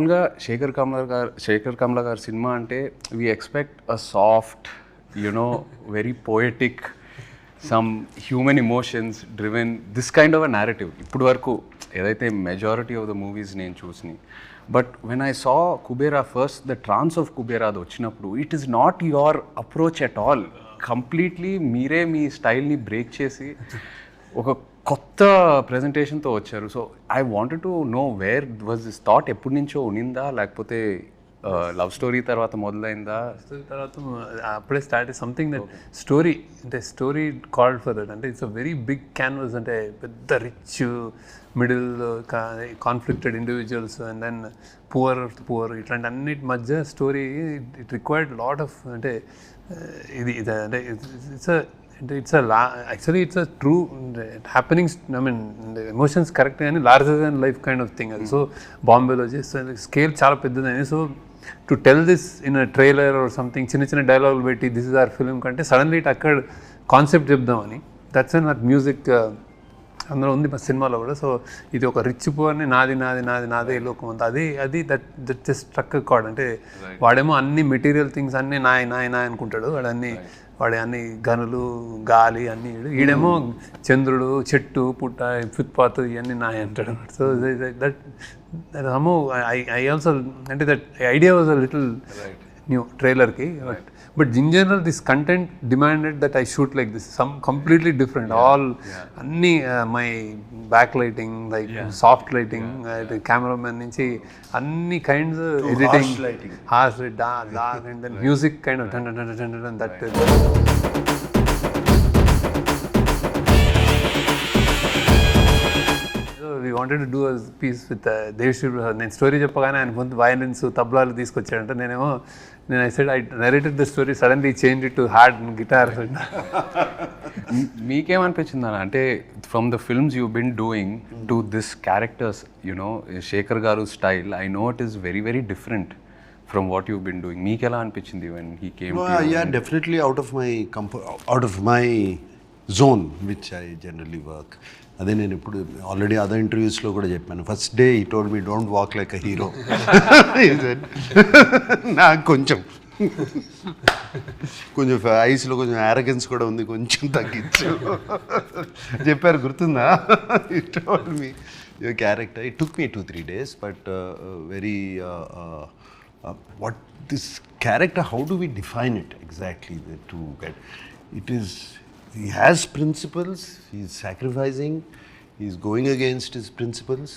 మామూలుగా శేఖర్ కమ్ల గారి సినిమా అంటే we expect a soft you know very poetic some human emotions driven this kind of a narrative ఇప్పుడు వరకు ఏదైతే మెజారిటీ ఆఫ్ ద మూవీస్ నేను చూసినాయి. But when I saw Kubera first the trance of Kubera అది వచ్చినప్పుడు it is not your approach at all. Completely మీరే మీ స్టైల్ని బ్రేక్ చేసి ఒక కొత్త ప్రజెంటేషన్తో వచ్చారు. So I wanted to know where was this thought, ఎప్పటి నుంచో ఉనిందా లేకపోతే లవ్ స్టోరీ తర్వాత మొదలైందా? తర్వాత అప్పుడే స్టార్ట్ సంథింగ్ దట్ స్టోరీ అంటే స్టోరీ కాల్డ్ ఫర్ దట్. అంటే it's a very big canvas, అంటే పెద్ద rich middle conflicted individuals and then poor ఇట్లాంటి అన్నిటి మధ్య story it required lot of అంటే ఇది అంటే it's actually it's a true happenings. I mean emotions correct కానీ larger than life kind of thing అది. సో బాంబేలో చేస్తే స్కేల్ చాలా పెద్దదని. So to tell this in a trailer or something చిన్న చిన్న డైలాగులు పెట్టి దిస్ ఇస్ అవర్ ఫిల్మ్ కంటే సడన్లీ ఇట్ అక్కడ కాన్సెప్ట్ చెప్దామని దట్స్ అండ్ నాకు మ్యూజిక్ అందులో ఉంది మా సినిమాలో కూడా. సో ఇది ఒక రిచ్ పువర్ని నాదే లోకం అంతా అది దట్ జస్ట్ స్ట్రక్ కార్డ్. అంటే వాడేమో అన్ని మెటీరియల్ థింగ్స్ అన్నీ నాయ అనుకుంటాడు, వాడి అన్ని గనులు గాలి అన్నీ. ఈడేమో చంద్రుడు చెట్టు పుట్ట ఫుట్పాత్ ఇవన్నీ నాయ అంటాడు. సో దట్ అమో ఐ ఆల్సో అంటే that idea was a little new ట్రైలర్కి. But in general this content demanded that I shoot like this some completely different. All అన్నీ my back lighting like soft lighting cameraman నుంచి అన్ని kinds editing harsh dark and then music kind of that. We wanted to do a piece with Devshri Prasad. నేను story చెప్పగానే ఆయన ముందు violins తబలాలు తీసుకొచ్చాడంటే నేను I said I narrated the story, suddenly changed it to hard guitar. మీకేమనిపించింది అన్న అంటే from the films you been doing to this characters you know Sekhar garu style I know it is very very different from what you been doing. మీకు ఎలా అనిపించింది when he came? Yeah, definitely out of my zone which I generally work. అదే నేను ఇప్పుడు already other ఇంటర్వ్యూస్లో కూడా చెప్పాను. First day ఈ told me don't walk like a hero. నాకు కొంచెం ఐస్లో కొంచెం యారగెన్స్ కూడా ఉంది, కొంచెం తగ్గించు చెప్పారు, గుర్తుందా? He told me your character. It took me 2-3 days but very what this character, how do we define it exactly to get it is. He has principles, he is sacrificing, he is going against his principles.